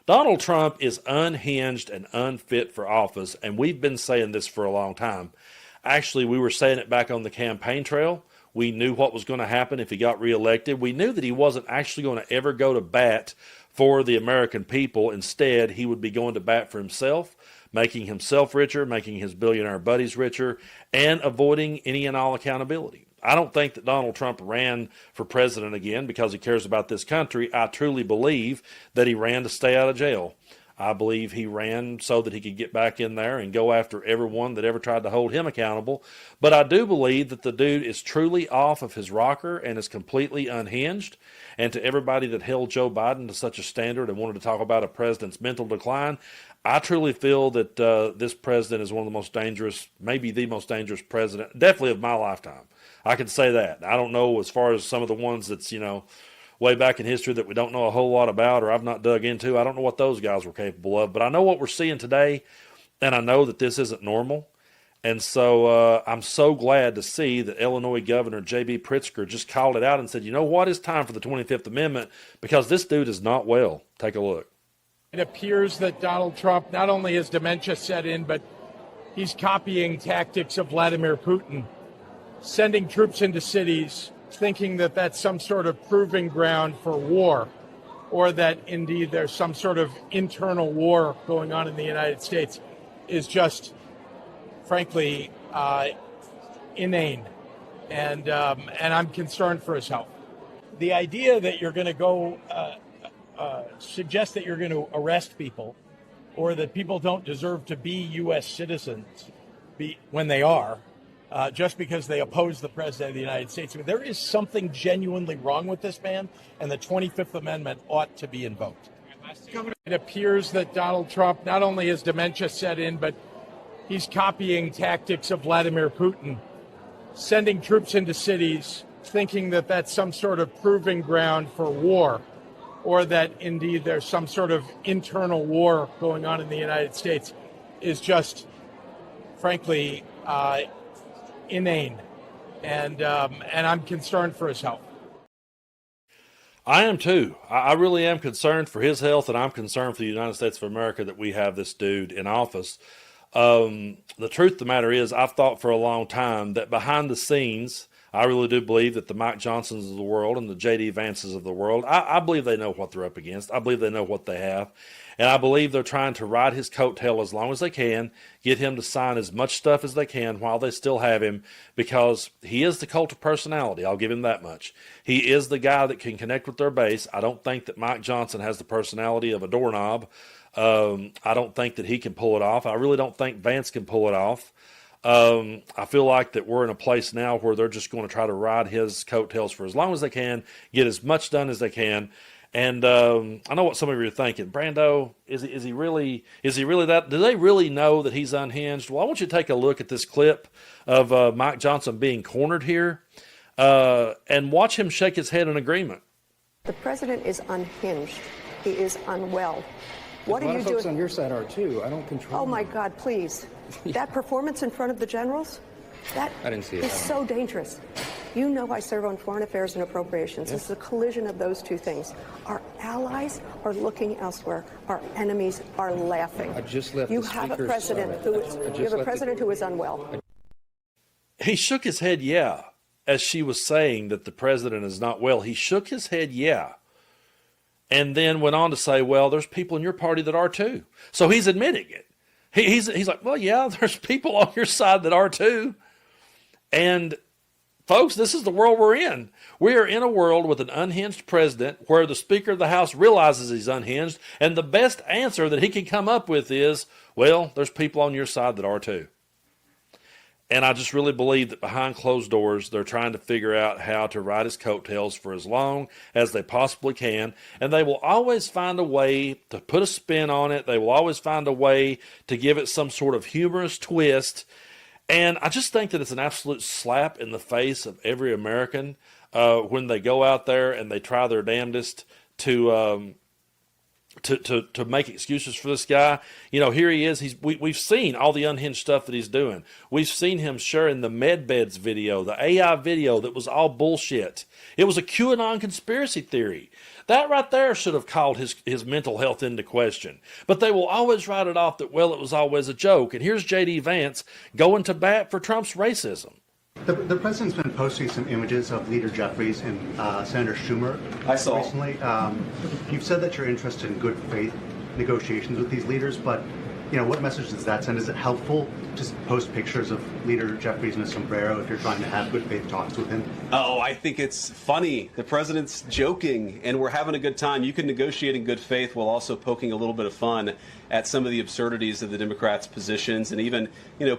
Donald Trump is unhinged and unfit for office, and we've been saying this for a long time. Actually, we were saying it back on the campaign trail. We knew what was going to happen if he got reelected. We knew that he wasn't actually going to ever go to bat for the American people. Instead, he would be going to bat for himself, making himself richer, making his billionaire buddies richer, and avoiding any and all accountability. I don't think that Donald Trump ran for president again because he cares about this country. I truly believe that he ran to stay out of jail. I believe he ran so that he could get back in there and go after everyone that ever tried to hold him accountable. But I do believe that the dude is truly off of his rocker and is completely unhinged. And to everybody that held Joe Biden to such a standard and wanted to talk about a president's mental decline, I truly feel that this president is one of the most dangerous, maybe the most dangerous president, definitely of my lifetime. I can say that. I don't know as far as some of the ones that's, way back in history that we don't know a whole lot about or I've not dug into. I don't know what those guys were capable of, but I know what we're seeing today, and I know that this isn't normal. And so I'm so glad to see that Illinois Governor J.B. Pritzker just called it out and said, you know what, it's time for the 25th Amendment because this dude is not well. Take a look. It appears that Donald Trump, not only has dementia set in, but he's copying tactics of Vladimir Putin, sending troops into cities, thinking that that's some sort of proving ground for war, or that indeed there's some sort of internal war going on in the United States, is just, frankly, inane. And I'm concerned for his health. The idea that you're going to go suggest that you're going to arrest people, or that people don't deserve to be U.S. citizens when they are, just because they oppose the president of the United States. I mean, there is something genuinely wrong with this man, and the 25th Amendment ought to be invoked. It appears that Donald Trump, not only has dementia set in, but he's copying tactics of Vladimir Putin, sending troops into cities, thinking that that's some sort of proving ground for war, or that indeed there's some sort of internal war going on in the United States, is just, frankly, inane, and I'm concerned for his health. I am too. I really am concerned for his health, and I'm concerned for the United States of America that we have this dude in office. The truth of the matter is, I've thought for a long time that behind the scenes, I really do believe that the Mike Johnsons of the world and the J.D. Vances of the world, I believe they know what they're up against. I believe they know what they have. And I believe they're trying to ride his coattail as long as they can, get him to sign as much stuff as they can while they still have him, because he is the cult of personality. I'll give him that much. He is the guy that can connect with their base. I don't think that Mike Johnson has the personality of a doorknob. I don't think that he can pull it off. I really don't think Vance can pull it off. I feel like that we're in a place now where they're just going to try to ride his coattails for as long as they can, get as much done as they can. And I know what some of you are thinking. Brando, is he really that? Do they really know that he's unhinged? Well, I want you to take a look at this clip of Mike Johnson being cornered here and watch him shake his head in agreement. The president is unhinged. He is unwell. What are you doing? A lot of folks on your side are too. I don't control. Oh my God, please! That performance in front of the generals, I didn't see it. Is so dangerous. You know I serve on Foreign Affairs and Appropriations. This is a collision of those two things. Our allies are looking elsewhere. Our enemies are laughing. I just left you have a president who is unwell. He shook his head, yeah, as she was saying that the president is not well. He shook his head, yeah, and then went on to say, well, there's people in your party that are too. So he's admitting it. He's like, well, yeah, there's people on your side that are too. And folks, this is the world we're in. We are in a world with an unhinged president where the Speaker of the House realizes he's unhinged, and the best answer that he can come up with is, well, there's people on your side that are too. And I just really believe that behind closed doors, they're trying to figure out how to ride his coattails for as long as they possibly can. And they will always find a way to put a spin on it. They will always find a way to give it some sort of humorous twist. And I just think that it's an absolute slap in the face of every American when they go out there and they try their damnedest to to make excuses for this guy. You know, here he is. We've seen all the unhinged stuff that he's doing. We've seen him sharing the MedBeds video, the AI video that was all bullshit. It was a QAnon conspiracy theory. That right there should have called his mental health into question. But they will always write it off that, well, it was always a joke. And here's J.D. Vance going to bat for Trump's racism. The president's been posting some images of Leader Jeffries and Senator Schumer. I saw recently. You've said that you're interested in good faith negotiations with these leaders, but what message does that send? Is it helpful to post pictures of Leader Jeffries in a sombrero if you're trying to have good faith talks with him? Oh, I think it's funny. The president's joking, and we're having a good time. You can negotiate in good faith while also poking a little bit of fun at some of the absurdities of the Democrats' positions, and even,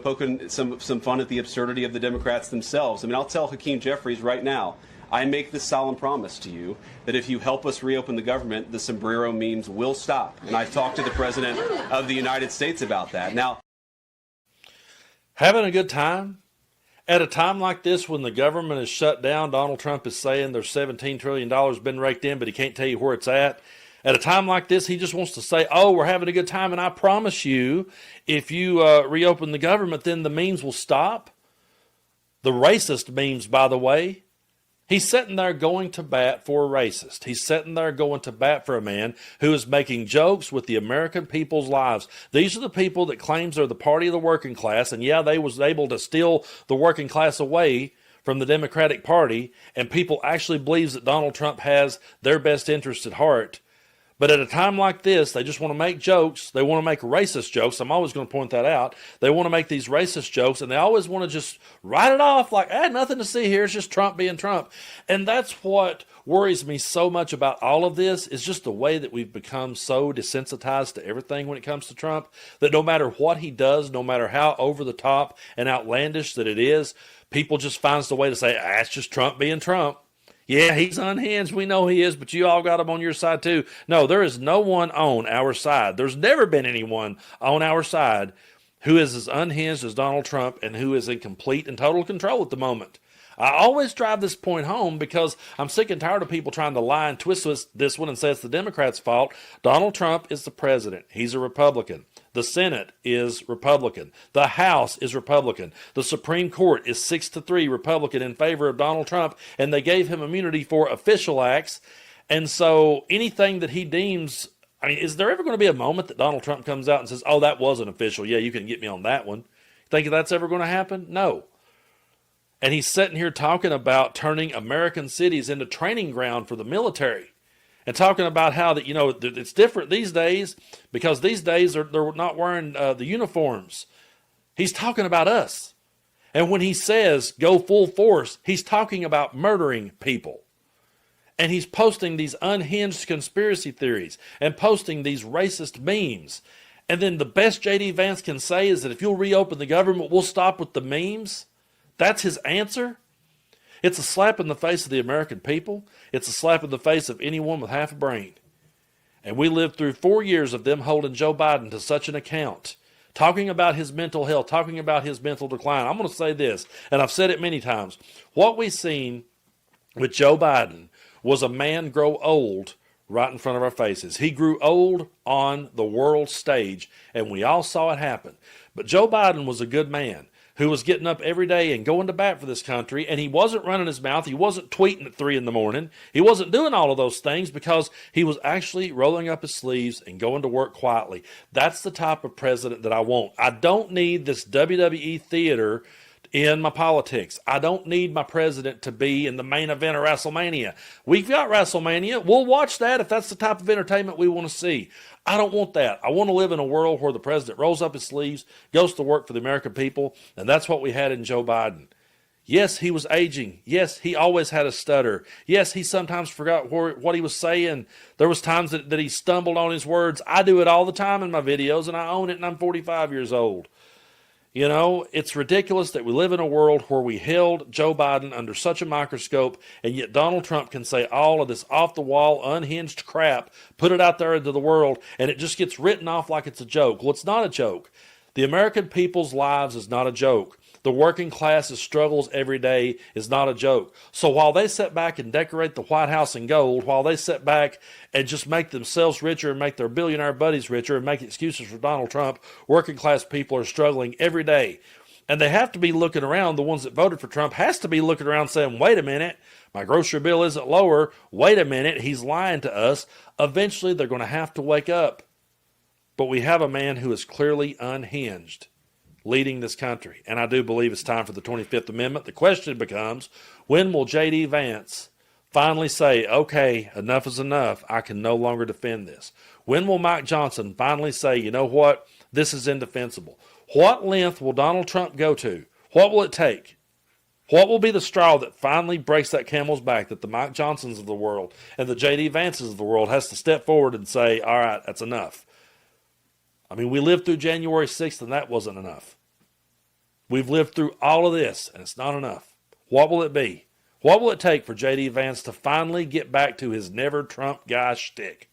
poking some fun at the absurdity of the Democrats themselves. I mean, I'll tell Hakeem Jeffries right now, I make this solemn promise to you that if you help us reopen the government, the sombrero memes will stop. And I've talked to the President of the United States about that. Now, having a good time? At a time like this when the government is shut down, Donald Trump is saying there's $17 trillion been raked in, but he can't tell you where it's at. At a time like this, he just wants to say, oh, we're having a good time, and I promise you, if you reopen the government, then the memes will stop. The racist memes, by the way. He's sitting there going to bat for a racist. He's sitting there going to bat for a man who is making jokes with the American people's lives. These are the people that claims they're the party of the working class, and yeah, they was able to steal the working class away from the Democratic Party, and people actually believes that Donald Trump has their best interest at heart. But at a time like this, they just want to make jokes. They want to make racist jokes. I'm always going to point that out. They want to make these racist jokes, and they always want to just write it off like, nothing to see here. It's just Trump being Trump. And that's what worries me so much about all of this is just the way that we've become so desensitized to everything when it comes to Trump, that no matter what he does, no matter how over the top and outlandish that it is, people just finds the way to say, it's just Trump being Trump. Yeah, he's unhinged. We know he is, but you all got him on your side too. No, there is no one on our side. There's never been anyone on our side who is as unhinged as Donald Trump and who is in complete and total control at the moment. I always drive this point home because I'm sick and tired of people trying to lie and twist this one and say it's the Democrats' fault. Donald Trump is the president. He's a Republican. The Senate is Republican. The House is Republican. The Supreme Court is 6-3 Republican in favor of Donald Trump, and they gave him immunity for official acts. And so anything that he deems, is there ever going to be a moment that Donald Trump comes out and says, oh, that wasn't official. Yeah, you can get me on that one. Think that's ever going to happen? No. And he's sitting here talking about turning American cities into training ground for the military. And talking about how that it's different these days because these days they're not wearing the uniforms. He's talking about us. And when he says go full force, he's talking about murdering people. And he's posting these unhinged conspiracy theories and posting these racist memes. And then the best J.D. Vance can say is that if you'll reopen the government, we'll stop with the memes. That's his answer. It's a slap in the face of the American people. It's a slap in the face of anyone with half a brain. And we lived through 4 years of them holding Joe Biden to such an account, talking about his mental health, talking about his mental decline. I'm going to say this, and I've said it many times. What we've seen with Joe Biden was a man grow old right in front of our faces. He grew old on the world stage, and we all saw it happen. But Joe Biden was a good man who was getting up every day and going to bat for this country, and he wasn't running his mouth. He wasn't tweeting at 3 a.m. He wasn't doing all of those things because he was actually rolling up his sleeves and going to work quietly. That's the type of president that I want. I don't need this WWE theater in my politics. I don't need my president to be in the main event of WrestleMania. We've got WrestleMania. We'll watch that if that's the type of entertainment we want to see. I don't want that. I want to live in a world where the president rolls up his sleeves, goes to work for the American people, and that's what we had in Joe Biden. Yes, he was aging. Yes, he always had a stutter. Yes, he sometimes forgot what he was saying. There was times that he stumbled on his words. I do it all the time in my videos, and I own it, and I'm 45 years old. It's ridiculous that we live in a world where we held Joe Biden under such a microscope, and yet Donald Trump can say all of this off-the-wall, unhinged crap, put it out there into the world, and it just gets written off like it's a joke. Well, it's not a joke. The American people's lives is not a joke. The working class's struggles every day is not a joke. So while they sit back and decorate the White House in gold, while they sit back and just make themselves richer and make their billionaire buddies richer and make excuses for Donald Trump, working class people are struggling every day. And they have to be looking around. The ones that voted for Trump has to be looking around saying, wait a minute, my grocery bill isn't lower. Wait a minute, he's lying to us. Eventually, they're going to have to wake up. But we have a man who is clearly unhinged leading this country. And I do believe it's time for the 25th Amendment. The question becomes, when will J.D. Vance finally say, okay, enough is enough. I can no longer defend this? When will Mike Johnson finally say, you know what, this is indefensible? What length will Donald Trump go to? What will it take? What will be the straw that finally breaks that camel's back that the Mike Johnsons of the world and the J.D. Vances of the world has to step forward and say, all right, that's enough? I mean, we lived through January 6th, and that wasn't enough. We've lived through all of this, and it's not enough. What will it be? What will it take for J.D. Vance to finally get back to his never Trump guy shtick?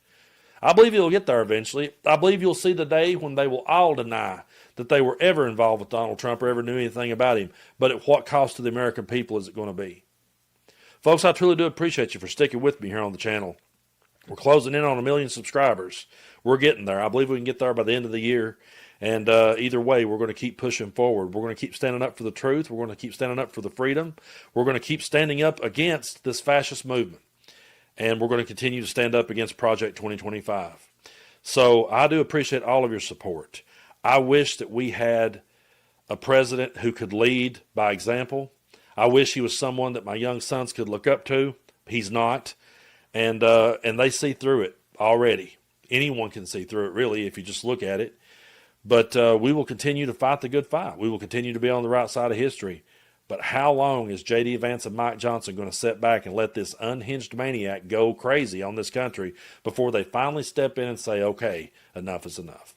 I believe he'll get there eventually. I believe you'll see the day when they will all deny that they were ever involved with Donald Trump or ever knew anything about him. But at what cost to the American people is it going to be? Folks, I truly do appreciate you for sticking with me here on the channel. We're closing in on 1 million subscribers. We're getting there. I believe we can get there by the end of the year. And either way, we're going to keep pushing forward. We're going to keep standing up for the truth. We're going to keep standing up for the freedom. We're going to keep standing up against this fascist movement. And we're going to continue to stand up against Project 2025. So I do appreciate all of your support. I wish that we had a president who could lead by example. I wish he was someone that my young sons could look up to. He's not. And they see through it already. Anyone can see through it, really, if you just look at it. But we will continue to fight the good fight. We will continue to be on the right side of history. But how long is J.D. Vance and Mike Johnson going to sit back and let this unhinged maniac go crazy on this country before they finally step in and say, okay, enough is enough?